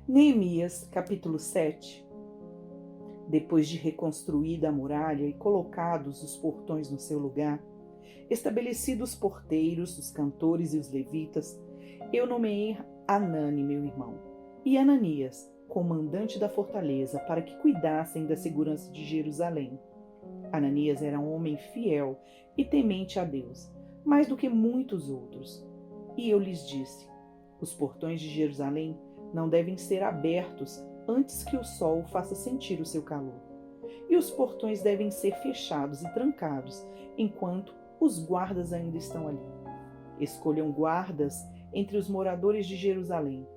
Neemias, capítulo 7. Depois de reconstruída a muralha e colocados os portões no seu lugar, estabelecidos os porteiros, os cantores e os levitas, eu nomeei Hanani, meu irmão, e Ananias, comandante da fortaleza, para que cuidassem da segurança de Jerusalém. Ananias era um homem fiel e temente a Deus, mais do que muitos outros. E eu lhes disse: os portões de Jerusalém não devem ser abertos antes que o sol faça sentir o seu calor. E os portões devem ser fechados e trancados enquanto os guardas ainda estão ali. Escolham guardas entre os moradores de Jerusalém,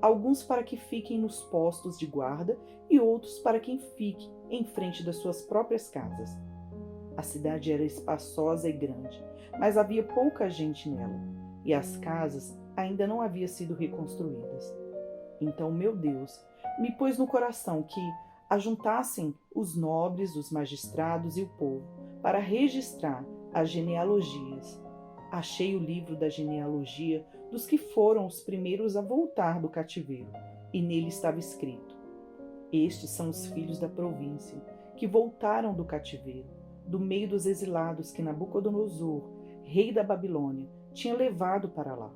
alguns para que fiquem nos postos de guarda e outros para que fiquem em frente das suas próprias casas. A cidade era espaçosa e grande, mas havia pouca gente nela, e as casas ainda não haviam sido reconstruídas. Então meu Deus me pôs no coração que ajuntassem os nobres, os magistrados e o povo para registrar as genealogias. Achei o livro da genealogia dos que foram os primeiros a voltar do cativeiro, e nele estava escrito: estes são os filhos da província, que voltaram do cativeiro, do meio dos exilados que Nabucodonosor, rei da Babilônia, tinha levado para lá.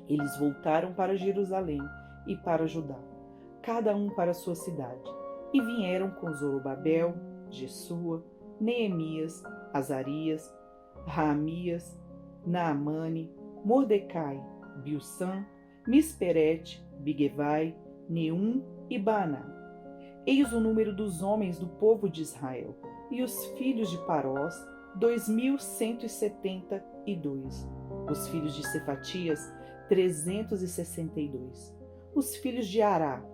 Eles voltaram para Jerusalém e para Judá, cada um para sua cidade, e vieram com Zorobabel, Jesua, Neemias, Azarias, Raamias, Naamane, Mordecai, Bilsã, Misperete, Bigevai, Neum e Baaná. Eis o número dos homens do povo de Israel, e os filhos de Parós, 2.172. Os filhos de Cefatias, 362. Os filhos de Ará,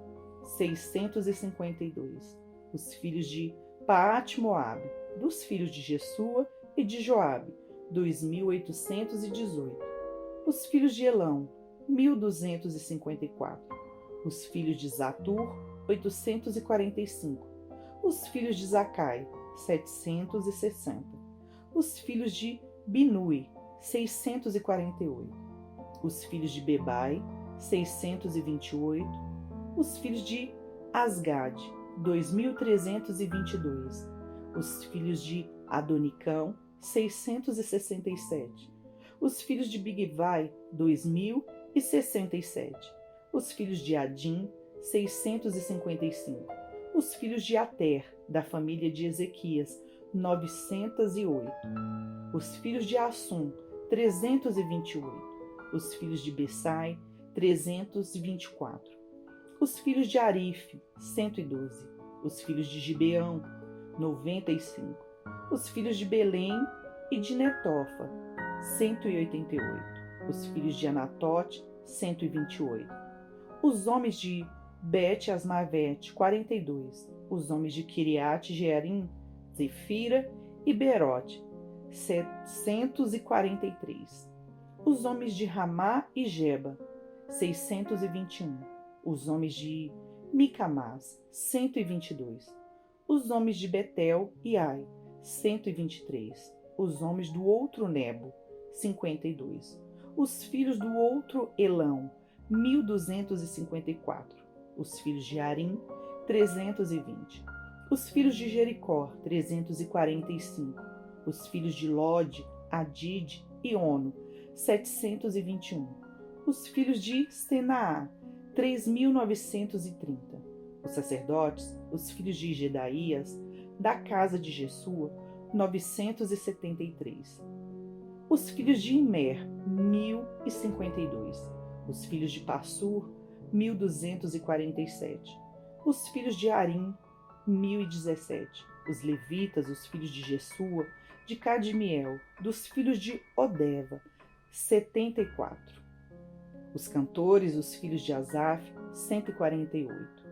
652. Os filhos de Paate-Moabe, dos filhos de Jesua e de Joabe, 2.818. Os filhos de Elão, 1.254. Os filhos de Zatur, 845. Os filhos de Zacai, 760. Os filhos de Binui, 648. Os filhos de Bebai, 628. Os filhos de Asgade, 2.322. Os filhos de Adonicão, 667. Os filhos de Bigvai, 2.067. Os filhos de Adim, 655. Os filhos de Ater, da família de Ezequias, 908. Os filhos de Assum, 328. Os filhos de Bessai, 324. Os filhos de Arife, 112. Os filhos de Gibeão, 95. Os filhos de Belém e de Netofa, 188. Os filhos de Anatote, 128. Os homens de Bet-Asmavete, 42. Os homens de Kiriat-Jearim, Zefira e Berote, 743. Os homens de Ramá e Geba, 621. Os homens de Micamás, 122. Os homens de Betel e Ai, 123. Os homens do outro Nebo, 52. Os filhos do outro Elão, 1.254. Os filhos de Arim, 320. Os filhos de Jericó, 345. Os filhos de Lode, Adide e Ono, 721. Os filhos de Senaá, 3.930. Os sacerdotes, os filhos de Gedaías, da casa de Jesua, 973. Os filhos de Imer, 1.052. Os filhos de Passur, 1.247. Os filhos de Arim, 1.017. Os levitas, os filhos de Jesua, de Cadmiel, dos filhos de Odeva, 74. Os cantores, os filhos de Asaf, 148.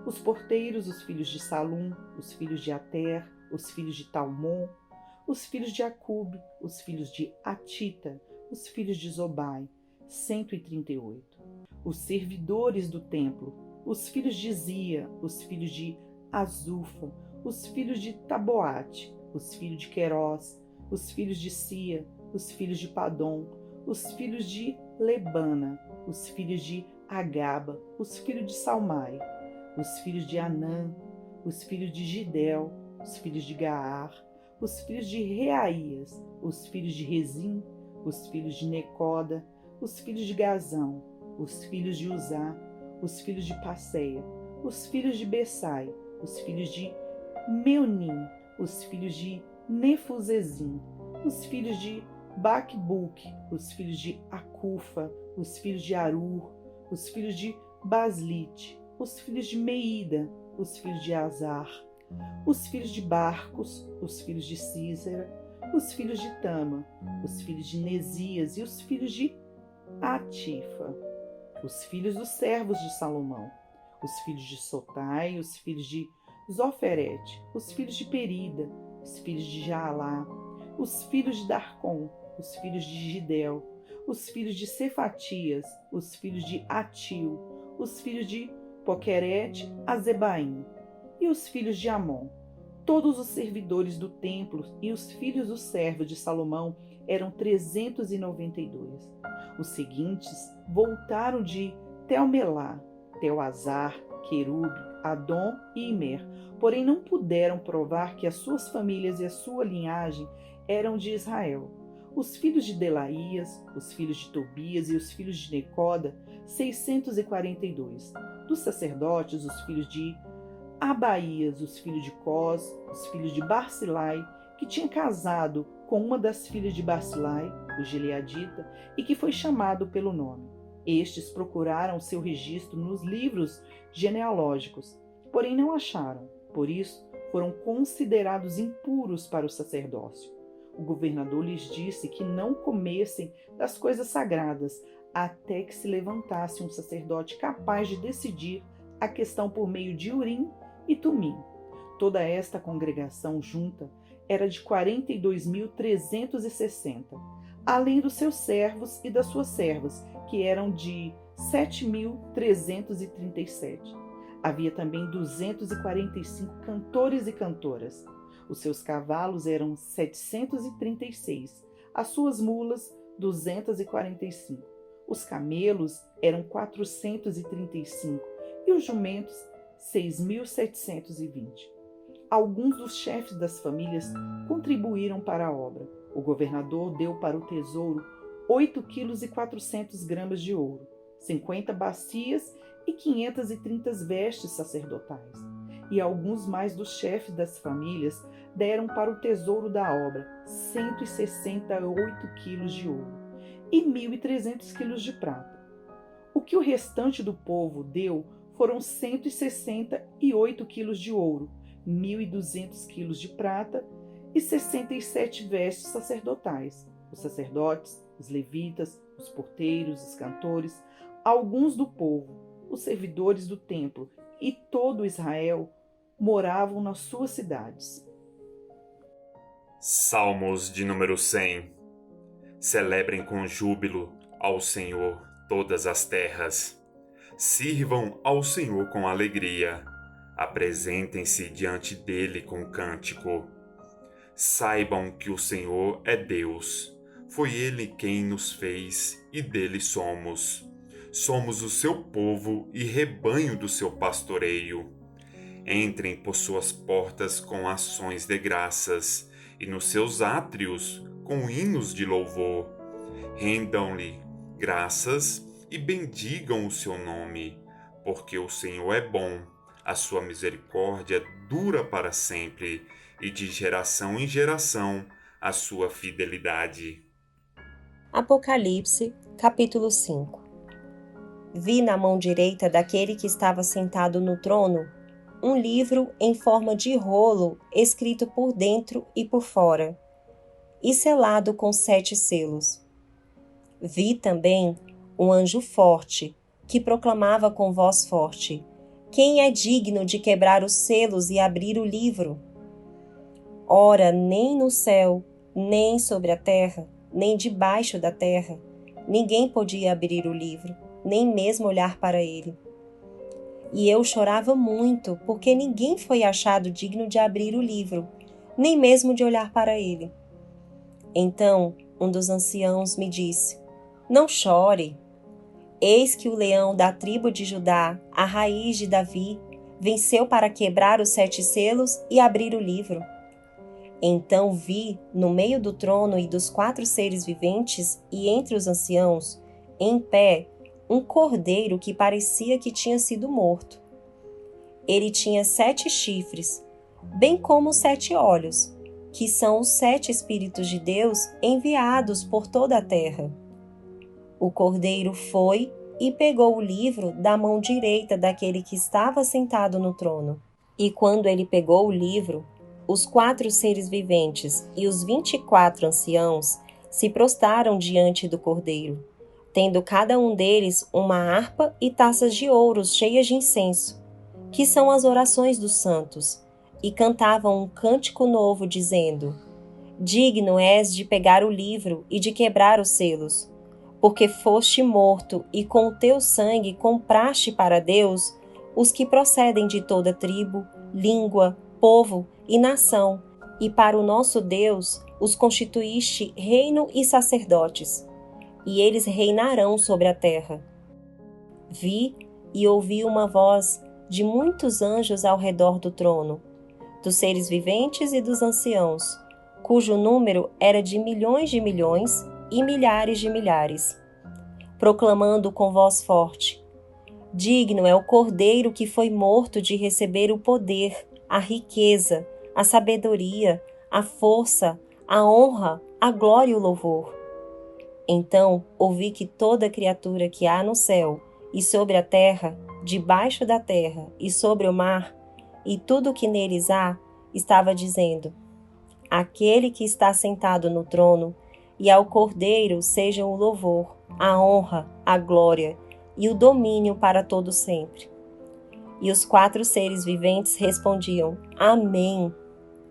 Os porteiros, os filhos de Salum, os filhos de Ater, os filhos de Talmon, os filhos de Acube, os filhos de Atita, os filhos de Zobai, 138. Os servidores do templo, os filhos de Zia, os filhos de Azufa, os filhos de Taboate, os filhos de Querós, os filhos de Sia, os filhos de Padom, os filhos de Lebana, os filhos de Agaba, os filhos de Salmai, os filhos de Anã, os filhos de Gidel, os filhos de Gaar, os filhos de Reaías, os filhos de Rezim, os filhos de Necoda, os filhos de Gazão, os filhos de Uzá, os filhos de Passeia, os filhos de Bessai, os filhos de Meunim, os filhos de Nefuzezim, os filhos de Baquebuque, os filhos de Acufa, os filhos de Arur, os filhos de Baslite, os filhos de Meida, os filhos de Azar, os filhos de Barcos, os filhos de Císera, os filhos de Tama, os filhos de Nesias e os filhos de Atifa, os filhos dos servos de Salomão, os filhos de Sotai, os filhos de Zoferete, os filhos de Perida, os filhos de Jaalá, os filhos de Darcom, os filhos de Gidel, os filhos de Cefatias, os filhos de Atil, os filhos de Poquerete, Azebaim, e os filhos de Amon. Todos os servidores do templo e os filhos do servo de Salomão eram 392. Os seguintes voltaram de Telmelá, Telazar, Querube, Adom e Imer, porém não puderam provar que as suas famílias e a sua linhagem eram de Israel. Os filhos de Delaías, os filhos de Tobias e os filhos de Necoda, 642. Dos sacerdotes, os filhos de Abaías, os filhos de Cós, os filhos de Barzilai, que tinha casado com uma das filhas de Barzilai, o Gileadita, e que foi chamado pelo nome. Estes procuraram seu registro nos livros genealógicos, porém não acharam. Por isso, foram considerados impuros para o sacerdócio. O governador lhes disse que não comessem das coisas sagradas, até que se levantasse um sacerdote capaz de decidir a questão por meio de Urim e Tumim. Toda esta congregação junta era de 42.360, além dos seus servos e das suas servas, que eram de 7.337. Havia também 245 cantores e cantoras. Os seus cavalos eram 736, as suas mulas 245, os camelos eram 435 e os jumentos 6.720. Alguns dos chefes das famílias contribuíram para a obra. O governador deu para o tesouro 8,4 kg de ouro, 50 bacias e 530 vestes sacerdotais. E alguns mais dos chefes das famílias deram para o tesouro da obra 168 quilos de ouro e 1.300 quilos de prata. O que o restante do povo deu foram 168 quilos de ouro, 1.200 quilos de prata e 67 vestes sacerdotais. Os sacerdotes, os levitas, os porteiros, os cantores, alguns do povo, os servidores do templo e todo Israel moravam nas suas cidades. Salmos de número 100. Celebrem com júbilo ao Senhor todas as terras. Sirvam ao Senhor com alegria. Apresentem-se diante dele com cântico. Saibam que o Senhor é Deus. Foi ele quem nos fez e dele somos. Somos o seu povo e rebanho do seu pastoreio. Entrem por suas portas com ações de graças e nos seus átrios com hinos de louvor. Rendam-lhe graças e bendigam o seu nome, porque o Senhor é bom, a sua misericórdia dura para sempre e de geração em geração a sua fidelidade. Apocalipse, capítulo 5. Vi na mão direita daquele que estava sentado no trono um livro em forma de rolo, escrito por dentro e por fora, e selado com 7 selos. Vi também um anjo forte, que proclamava com voz forte: quem é digno de quebrar os selos e abrir o livro? Ora, nem no céu, nem sobre a terra, nem debaixo da terra, ninguém podia abrir o livro, nem mesmo olhar para ele. e eu chorava muito, porque ninguém foi achado digno de abrir o livro, nem mesmo de olhar para ele. Então um dos anciãos me disse: Não chore. Eis que o leão da tribo de Judá, a raiz de Davi, venceu para quebrar os 7 selos e abrir o livro. Então vi, no meio do trono e dos 4 seres viventes e entre os anciãos, em pé, um cordeiro que parecia que tinha sido morto. Ele tinha 7 chifres, bem como 7 olhos, que são os 7 Espíritos de Deus enviados por toda a terra. O cordeiro foi e pegou o livro da mão direita daquele que estava sentado no trono. E quando ele pegou o livro, os 4 seres viventes e os 24 anciãos se prostraram diante do cordeiro, tendo cada um deles uma harpa e taças de ouro cheias de incenso, que são as orações dos santos, e cantavam um cântico novo, dizendo: Digno és de pegar o livro e de quebrar os selos, porque foste morto e com o teu sangue compraste para Deus os que procedem de toda tribo, língua, povo e nação, e para o nosso Deus os constituíste reino e sacerdotes, e eles reinarão sobre a terra. Vi e ouvi uma voz de muitos anjos ao redor do trono, dos seres viventes e dos anciãos, cujo número era de milhões e milhares de milhares, proclamando com voz forte: Digno é o cordeiro que foi morto de receber o poder, a riqueza, a sabedoria, a força, a honra, a glória e o louvor. Então ouvi que toda criatura que há no céu e sobre a terra, debaixo da terra e sobre o mar, e tudo o que neles há, estava dizendo: Aquele que está sentado no trono e ao Cordeiro sejam o louvor, a honra, a glória e o domínio para todo sempre. E os 4 seres viventes respondiam: Amém.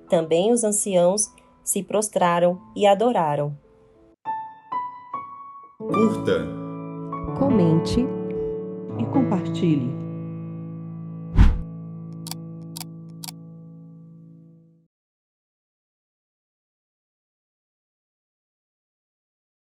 Também os anciãos se prostraram e adoraram. Curta, Comente e compartilhe.